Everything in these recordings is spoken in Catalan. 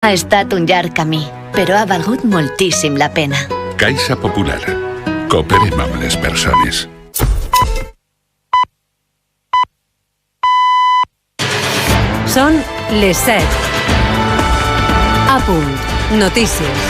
Ha estat un llarg camí, però ha valgut moltíssim la pena. Caixa Popular. Cooperem amb les persones. Són les 7. A punt. Notícies.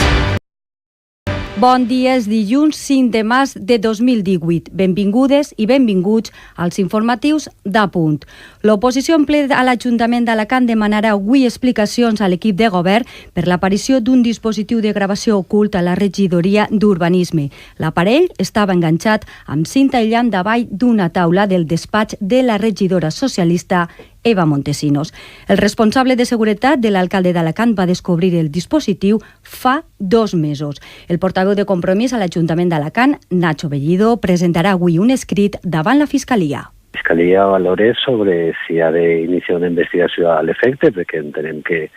Bon dia, és dilluns 5 de març de 2018. Benvingudes i benvinguts als informatius d'Apunt. L'oposició en ple a l'Ajuntament d'Alacant demanarà avui explicacions a l'equip de govern per l'aparició d'un dispositiu de gravació ocult a la regidoria d'Urbanisme. L'aparell estava enganxat amb cinta aïllant davall d'una taula del despatx de la regidora socialista Eva Montesinos. El responsable de seguretat de l'alcalde d'Alacant va descobrir el dispositiu fa 2 mesos. El portaveu de Compromís a l'Ajuntament d'Alacant, Nacho Bellido, presentarà avui un escrit davant la Fiscalia. La Fiscalia valora sobre si ha d'iniciar una investigació a l'efecte, perquè entenem que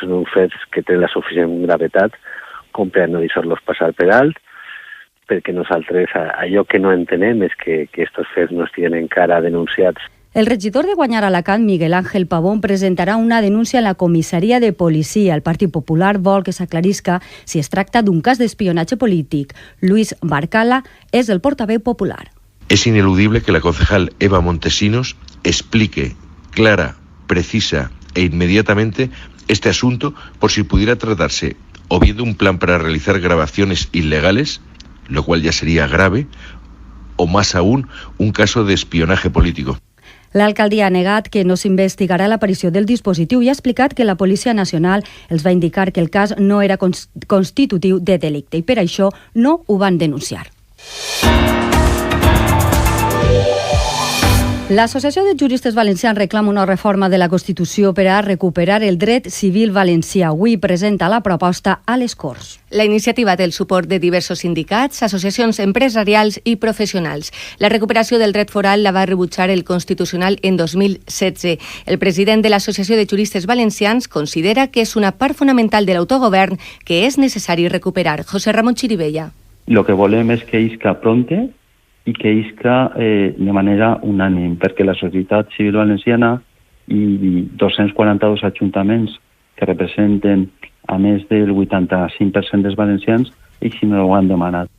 són uns fets que tenen la suficient gravetat com per no deixar-los passar per alt, perquè nosaltres allò que no entenem és que aquests fets no estiguen encara denunciats. El regidor de Guanyar Alacant, Miguel Ángel Pavón, presentarà una denúncia a la comissaria de policia. El Partit Popular vol que s'aclarisca si es tracta d'un cas d'espionatge polític. Luis Barcala és el portaveu popular. Es ineludible que la concejal Eva Montesinos explique clara, precisa e inmediatamente este asunto por si pudiera tratarse o bien de un plan para realizar grabaciones ilegales, lo cual ya sería grave, o más aún un caso de espionaje político. L'alcaldia ha negat que no s'investigarà l'aparició del dispositiu i ha explicat que la Policia Nacional els va indicar que el cas no era constitutiu de delicte i per això no ho van denunciar. L'Associació de Juristes Valencians reclama una reforma de la Constitució per a recuperar el dret civil valencià. Avui presenta la proposta a les Corts. La iniciativa té el suport de diversos sindicats, associacions empresarials i professionals. La recuperació del dret foral la va rebutjar el Constitucional en 2016. El president de l'Associació de Juristes Valencians considera que és una part fonamental de l'autogovern que és necessari recuperar. José Ramon Chirivella. Lo que volem és que isca pronte i que isca de manera unànime, perquè la societat civil valenciana i 242 ajuntaments que representen a més del 85% dels valencians així no ho han demanat.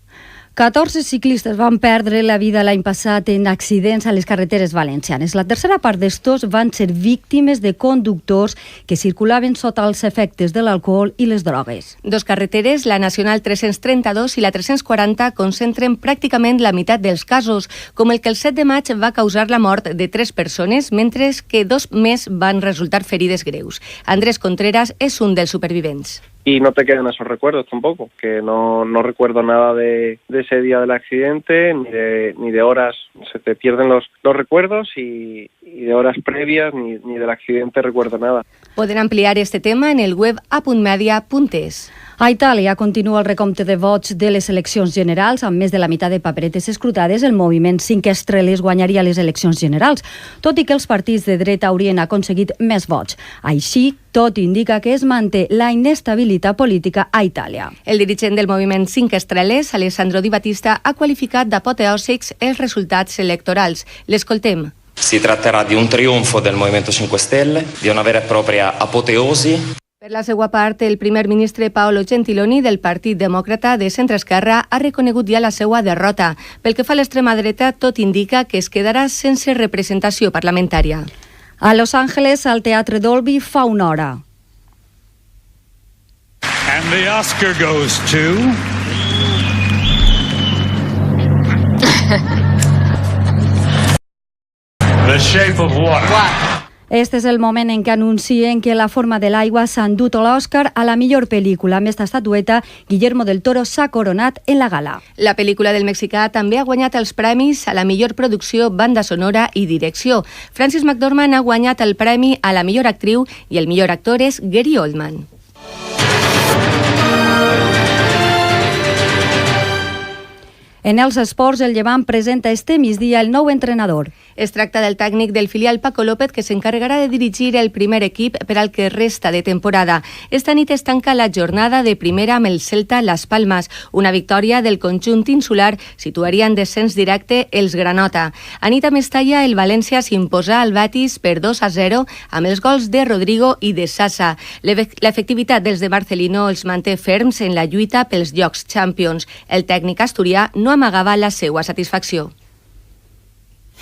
14 ciclistes van perdre la vida l'any passat en accidents a les carreteres valencianes. La tercera part d'estos van ser víctimes de conductors que circulaven sota els efectes de l'alcohol i les drogues. 2 carreteres, la Nacional 332 i la 340, concentren pràcticament la meitat dels casos, com el que el 7 de maig va causar la mort de 3 persones, mentre que 2 més van resultar ferides greus. Andrés Contreras és un dels supervivents. Y no te quedan esos recuerdos tampoco, que no recuerdo nada de ese día del accidente, ni de horas, se te pierden los recuerdos y de horas previas, ni del accidente recuerdo nada. Poden ampliar este tema en el web a.media.es. A Itàlia continua el recompte de vots de les eleccions generals. Amb més de la meitat de paperetes escrutades, el moviment 5 Estreles guanyaria les eleccions generals, tot i que els partits de dreta haurien aconseguit més vots. Així, tot indica que es manté la inestabilitat política a Itàlia. El dirigent del moviment 5 Estreles, Alessandro Di Battista, ha qualificat d'apoteòsics els resultats electorals. L'escoltem. Si tratterà di un trionfo del Movimento 5 Stelle, di una vera e propria apoteosi. Per la seva part, el primer ministre Paolo Gentiloni del Partit Demòcrata de Centreesquerra ha reconegut ja la seva derrota. Pel que fa a l'extrema dreta, tot indica que es quedarà sense representació parlamentària. A Los Angeles, al Teatre Dolby, fa una hora. And the Oscar goes to... The Shape of Water. Este és el moment en què anuncien que La forma de l'aigua s'ha endut l'Oscar a la millor pel·lícula. Amb esta estatueta, Guillermo del Toro s'ha coronat en la gala. La pel·lícula del mexicà també ha guanyat els premis a la millor producció, banda sonora i direcció. Frances McDormand ha guanyat el premi a la millor actriu i el millor actor és Gary Oldman. En els esports, el Llevant presenta este migdia el nou entrenador. Es tracta del tècnic del filial Paco López, que s'encarregarà de dirigir el primer equip per al que resta de temporada. Esta nit es tanca la jornada de primera amb el Celta Las Palmas. Una victòria del conjunt insular situaria en descens directe els Granota. A nit a Mestalla, el València s'imposa al Betis per 2-0 amb els gols de Rodrigo i de Sasa. L'efectivitat dels de Marcelino els manté ferms en la lluita pels llocs Champions. El tècnic asturià no amagava la seva satisfacció.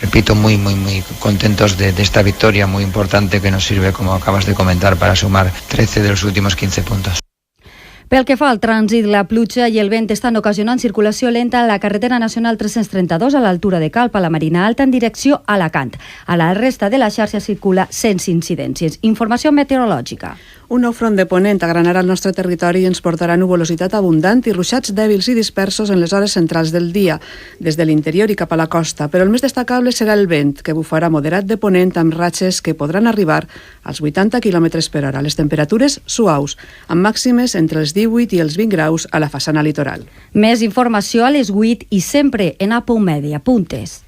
Repito, muy contentos de esta victoria muy importante que nos sirve, como acabas de comentar, para sumar 13 de los últimos 15 puntos. Pel que fa al trànsit, la pluja i el vent estan ocasionant circulació lenta a la carretera nacional 332 a l'altura de Calp, a la Marina Alta, en direcció a Alacant. A la resta de la xarxa circula sense incidències. Informació meteorològica. Un nou front de ponent agranarà el nostre territori i ens portarà nuvolositat abundant i ruixats dèbils i dispersos en les hores centrals del dia, des de l'interior i cap a la costa, però el més destacable serà el vent, que bufarà moderat de ponent amb ratxes que podran arribar als 80 km per hora. Les temperatures suaus, amb màximes entre els 18 i els 20 graus a la façana litoral. Més informació a les 8 i sempre en APOmedia.es.